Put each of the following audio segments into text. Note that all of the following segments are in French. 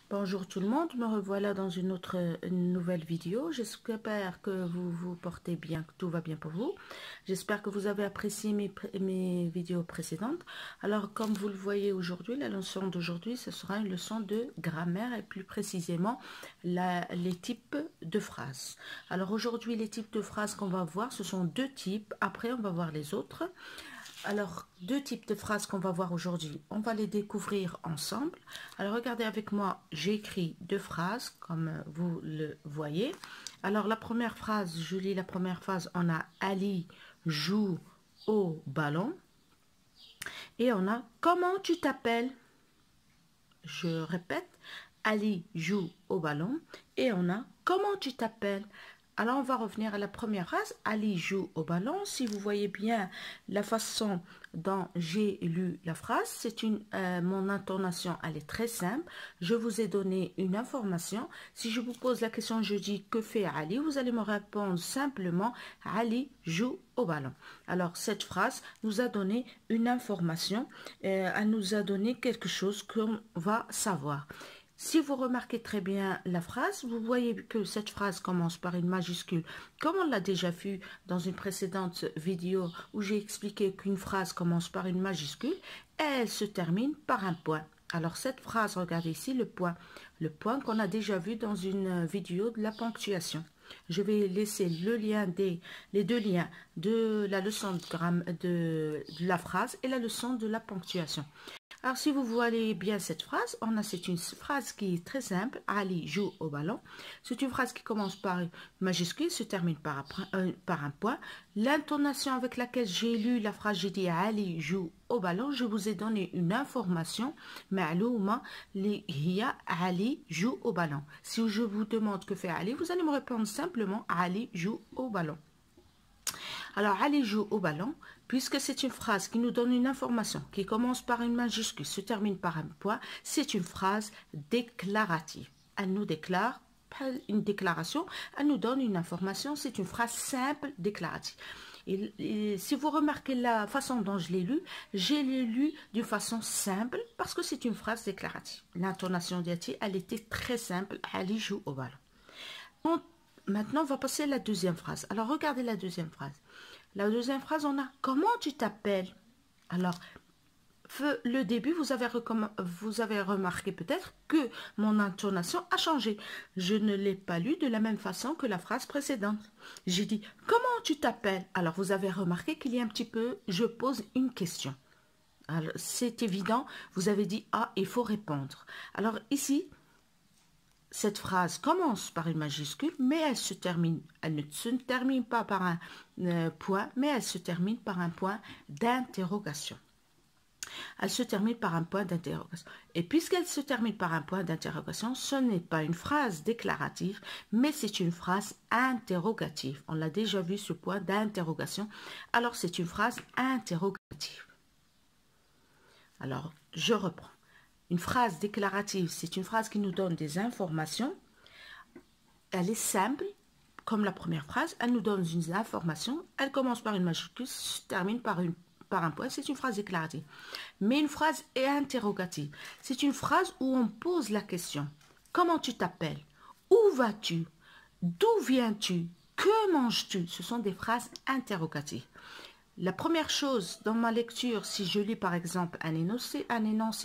Bonjour tout le monde, me revoilà dans une nouvelle vidéo. J'espère que vous vous portez bien, que tout va bien pour vous. J'espère que vous avez apprécié mes vidéos précédentes. Alors comme vous le voyez aujourd'hui, la leçon d'aujourd'hui, ce sera une leçon de grammaire et plus précisément les types de phrases. Alors aujourd'hui, les types de phrases qu'on va voir, ce sont deux types. Après, on va voir les autres. Alors, deux types de phrases qu'on va voir aujourd'hui, on va les découvrir ensemble. Alors, regardez avec moi, j'ai écrit deux phrases, comme vous le voyez. Alors, la première phrase, je lis la première phrase, on a Ali joue au ballon. Et on a comment tu t'appelles? Je répète, Ali joue au ballon. Et on a comment tu t'appelles? Alors, on va revenir à la première phrase. Ali joue au ballon. Si vous voyez bien la façon dont j'ai lu la phrase, mon intonation, elle est très simple. Je vous ai donné une information. Si je vous pose la question, je dis que fait Ali, vous allez me répondre simplement Ali joue au ballon. Alors, cette phrase nous a donné une information. Elle nous a donné quelque chose qu'on va savoir. Si vous remarquez très bien la phrase, vous voyez que cette phrase commence par une majuscule. Comme on l'a déjà vu dans une précédente vidéo où j'ai expliqué qu'une phrase commence par une majuscule et elle se termine par un point. Alors cette phrase, regardez ici le point qu'on a déjà vu dans une vidéo de la ponctuation. Je vais laisser les deux liens de la leçon de la phrase et la leçon de la ponctuation. Alors, si vous voyez bien cette phrase, c'est une phrase qui est très simple. Ali joue au ballon. C'est une phrase qui commence par une majuscule, se termine par un point. L'intonation avec laquelle j'ai lu la phrase, j'ai dit Ali joue au ballon. Je vous ai donné une information. Ma'louma li hiya Ali joue au ballon. Si je vous demande que fait Ali, vous allez me répondre simplement Ali joue au ballon. Alors, Ali joue au ballon, puisque c'est une phrase qui nous donne une information, qui commence par une majuscule, se termine par un point, c'est une phrase déclarative. Elle nous déclare, pas une déclaration, elle nous donne une information, c'est une phrase simple déclarative. Et si vous remarquez la façon dont je l'ai lu d'une façon simple, parce que c'est une phrase déclarative. L'intonation d'Yati, elle était très simple, Ali joue au ballon. Donc, maintenant, on va passer à la deuxième phrase. Alors, regardez la deuxième phrase. La deuxième phrase, on a « Comment tu t'appelles » Alors, le début, vous avez remarqué peut-être que mon intonation a changé. Je ne l'ai pas lu de la même façon que la phrase précédente. J'ai dit « Comment tu t'appelles » Alors, vous avez remarqué qu'il y a un petit peu, je pose une question. Alors, c'est évident, vous avez dit « Ah, il faut répondre ». Alors, ici, cette phrase commence par une majuscule, mais elle ne se termine pas par un point, mais elle se termine par un point d'interrogation. Elle se termine par un point d'interrogation. Et puisqu'elle se termine par un point d'interrogation, ce n'est pas une phrase déclarative, mais c'est une phrase interrogative. On l'a déjà vu, ce point d'interrogation. Alors, c'est une phrase interrogative. Alors, je reprends. Une phrase déclarative, c'est une phrase qui nous donne des informations. Elle est simple, comme la première phrase. Elle nous donne une information. Elle commence par une majuscule, se termine par un point. C'est une phrase déclarative. Mais une phrase est interrogative. C'est une phrase où on pose la question. Comment tu t'appelles? Où vas-tu? D'où viens-tu? Que manges-tu? Ce sont des phrases interrogatives. La première chose dans ma lecture, si je lis par exemple un énoncé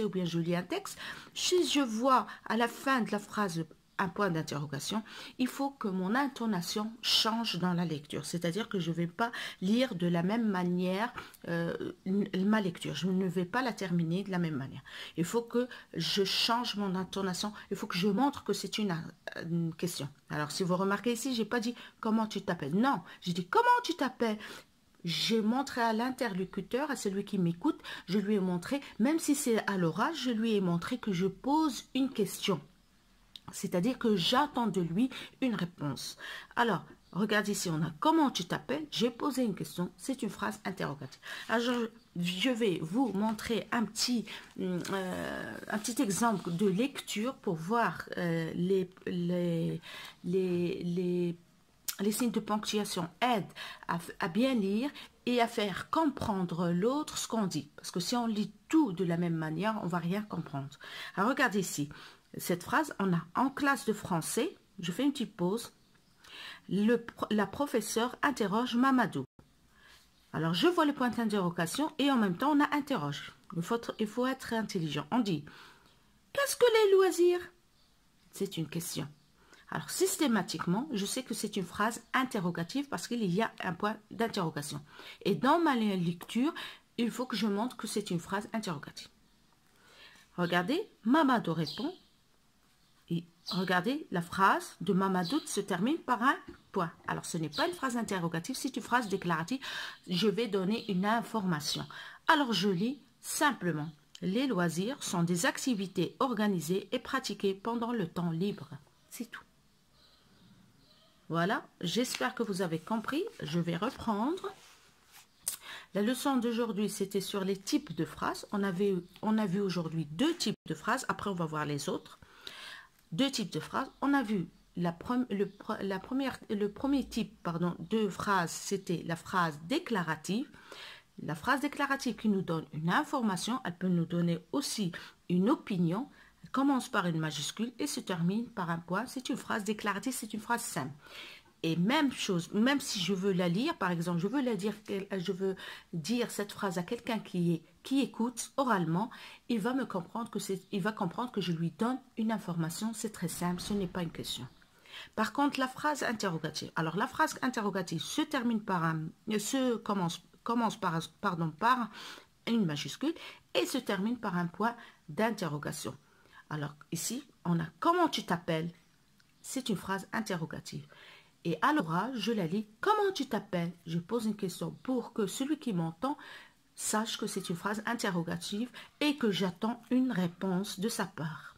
ou bien je lis un texte, si je vois à la fin de la phrase un point d'interrogation, il faut que mon intonation change dans la lecture. C'est-à-dire que je ne vais pas lire de la même manière ma lecture. Je ne vais pas la terminer de la même manière. Il faut que je change mon intonation. Il faut que je montre que c'est une question. Alors, si vous remarquez ici, je n'ai pas dit « comment tu t'appelles ». Non, j'ai dit « comment tu t'appelles ». J'ai montré à l'interlocuteur, à celui qui m'écoute, je lui ai montré, même si c'est à l'oral, je lui ai montré que je pose une question. C'est-à-dire que j'attends de lui une réponse. Alors, regarde ici, on a « Comment tu t'appelles ?» J'ai posé une question, c'est une phrase interrogative. Alors, je vais vous montrer un petit exemple de lecture pour voir les signes de ponctuation aident à bien lire et à faire comprendre l'autre ce qu'on dit. Parce que si on lit tout de la même manière, on ne va rien comprendre. Alors regardez ici. cette phrase, on a en classe de français, je fais une petite pause, la professeure interroge Mamadou. Alors, je vois le point d'interrogation et en même temps, on a interroge. Il faut être intelligent. On dit, qu'est-ce que les loisirs? C'est une question. Alors, systématiquement, je sais que c'est une phrase interrogative parce qu'il y a un point d'interrogation. Et dans ma lecture, il faut que je montre que c'est une phrase interrogative. Regardez, Mamadou répond. Et regardez, la phrase de Mamadou se termine par un point. Alors, ce n'est pas une phrase interrogative, c'est une phrase déclarative. Je vais donner une information. Alors, je lis simplement. Les loisirs sont des activités organisées et pratiquées pendant le temps libre. C'est tout. Voilà, j'espère que vous avez compris. Je vais reprendre. La leçon d'aujourd'hui, c'était sur les types de phrases. On a vu aujourd'hui 2 types de phrases. Après, on va voir les autres. 2 types de phrases. On a vu le premier type de phrase, c'était la phrase déclarative. La phrase déclarative qui nous donne une information, elle peut nous donner aussi une opinion. Elle commence par une majuscule et se termine par un point. C'est une phrase déclarative, c'est une phrase simple. Et même chose, même si je veux la lire, par exemple, je veux dire cette phrase à quelqu'un qui écoute oralement, il va comprendre que je lui donne une information. C'est très simple, ce n'est pas une question. Par contre, la phrase interrogative. Alors, la phrase interrogative se termine commence par une majuscule et se termine par un point d'interrogation. Alors, ici, on a comment tu t'appelles? C'est une phrase interrogative. Et à l'oral, je la lis. Comment tu t'appelles? Je pose une question pour que celui qui m'entend sache que c'est une phrase interrogative et que j'attends une réponse de sa part.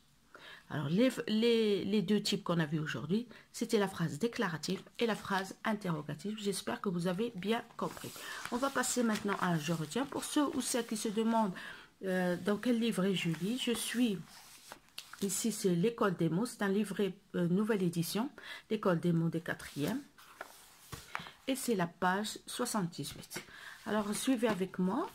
Alors, les 2 types qu'on a vus aujourd'hui, c'était la phrase déclarative et la phrase interrogative. J'espère que vous avez bien compris. On va passer maintenant à Je retiens. Pour ceux ou celles qui se demandent dans quel livret je lis, je suis... Ici, c'est l'école des mots. C'est un livret nouvelle édition, l'école des mots des 4e. Et c'est la page 78. Alors, suivez avec moi.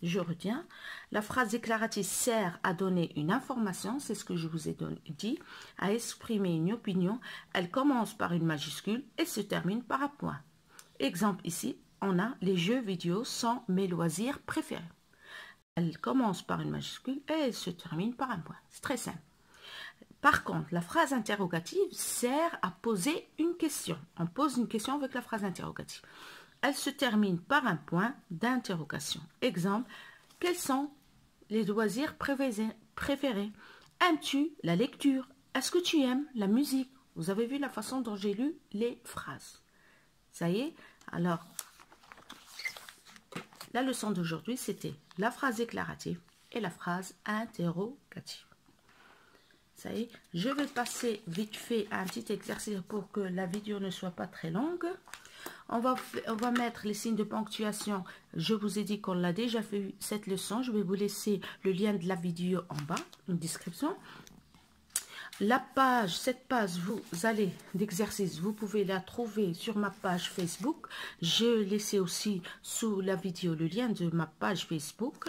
Je retiens. La phrase déclarative sert à donner une information. C'est ce que je vous ai dit. À exprimer une opinion. Elle commence par une majuscule et se termine par un point. Exemple ici, on a les jeux vidéo sont mes loisirs préférés. Elle commence par une majuscule et elle se termine par un point. C'est très simple. Par contre, la phrase interrogative sert à poser une question. On pose une question avec la phrase interrogative. Elle se termine par un point d'interrogation. Exemple, quels sont les loisirs préférés? Aimes-tu la lecture? Est-ce que tu aimes la musique? Vous avez vu la façon dont j'ai lu les phrases. Ça y est? Alors, la leçon d'aujourd'hui, c'était la phrase déclarative et la phrase interrogative. Ça y est, je vais passer vite fait à un petit exercice pour que la vidéo ne soit pas très longue. On va mettre les signes de ponctuation. Je vous ai dit qu'on l'a déjà fait cette leçon. Je vais vous laisser le lien de la vidéo en bas, une description. Cette page d'exercice, vous pouvez la trouver sur ma page Facebook. J'ai laissé aussi sous la vidéo le lien de ma page Facebook.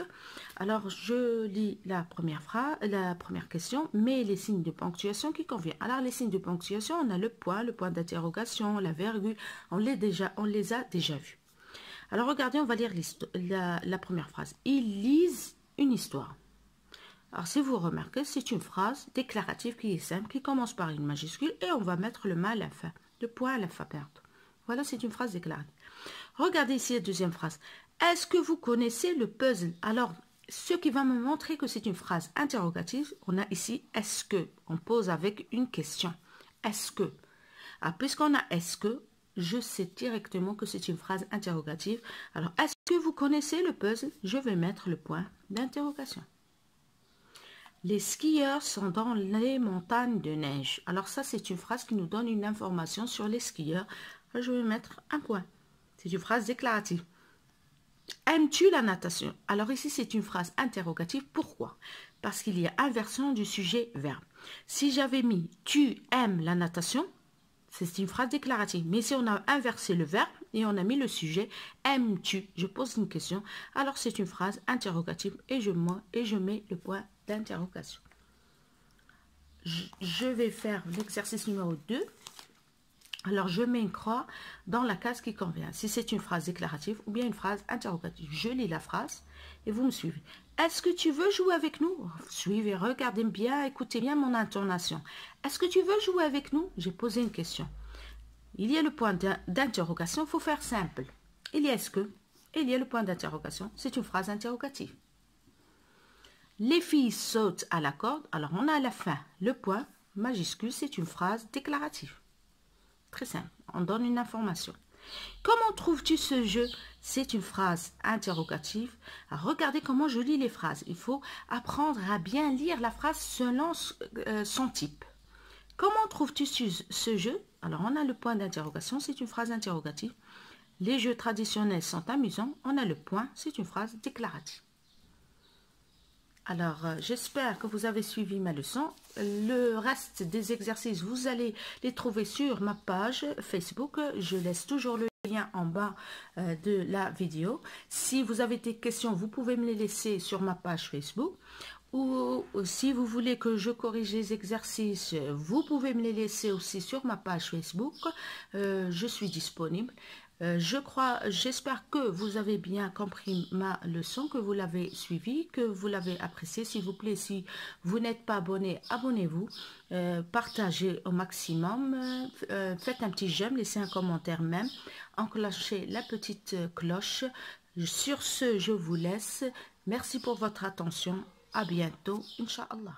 Alors, je lis la première question, mais les signes de ponctuation qui conviennent. Alors, les signes de ponctuation, on a le point d'interrogation, la virgule, on les a déjà vus. Alors, regardez, on va lire la première phrase. Ils lisent une histoire. Alors, si vous remarquez, c'est une phrase déclarative qui est simple, qui commence par une majuscule et on va mettre le mât à la fin, le point à la fin. Voilà, c'est une phrase déclarative. Regardez ici la deuxième phrase. Est-ce que vous connaissez le puzzle? Alors, ce qui va me montrer que c'est une phrase interrogative, on a ici est-ce que. On pose avec une question. Est-ce que? Alors, puisqu'on a est-ce que, je sais directement que c'est une phrase interrogative. Alors, est-ce que vous connaissez le puzzle? Je vais mettre le point d'interrogation. Les skieurs sont dans les montagnes de neige. Alors ça, c'est une phrase qui nous donne une information sur les skieurs. Je vais mettre un point. C'est une phrase déclarative. Aimes-tu la natation? Alors ici, c'est une phrase interrogative. Pourquoi? Parce qu'il y a inversion du sujet-verbe. Si j'avais mis « tu aimes la natation », c'est une phrase déclarative. Mais si on a inversé le verbe et on a mis le sujet « aimes-tu », je pose une question, alors c'est une phrase interrogative et je mets le point d'interrogation. je vais faire l'exercice numéro 2. Alors, je mets une croix dans la case qui convient. Si c'est une phrase déclarative ou bien une phrase interrogative. Je lis la phrase et vous me suivez. Est-ce que tu veux jouer avec nous? Suivez, regardez bien, écoutez bien mon intonation. Est-ce que tu veux jouer avec nous? J'ai posé une question. Il y a le point d'interrogation, il faut faire simple. Il y a est-ce que, et il y a le point d'interrogation, c'est une phrase interrogative. Les filles sautent à la corde, alors on a à la fin le point majuscule, c'est une phrase déclarative. Très simple, on donne une information. Comment trouves-tu ce jeu? C'est une phrase interrogative. Regardez comment je lis les phrases. Il faut apprendre à bien lire la phrase selon son type. Comment trouves-tu ce jeu? Alors, on a le point d'interrogation, c'est une phrase interrogative. Les jeux traditionnels sont amusants. On a le point, c'est une phrase déclarative. Alors, j'espère que vous avez suivi ma leçon. Le reste des exercices, vous allez les trouver sur ma page Facebook. Je laisse toujours le lien en bas de la vidéo. Si vous avez des questions, vous pouvez me les laisser sur ma page Facebook. Ou si vous voulez que je corrige les exercices, vous pouvez me les laisser aussi sur ma page Facebook. Je suis disponible. J'espère que vous avez bien compris ma leçon, que vous l'avez suivie, que vous l'avez appréciée. S'il vous plaît, si vous n'êtes pas abonné, abonnez-vous, partagez au maximum, faites un petit j'aime, laissez un commentaire même, enclenchez la petite cloche. Sur ce, je vous laisse. Merci pour votre attention. À bientôt, Inch'Allah.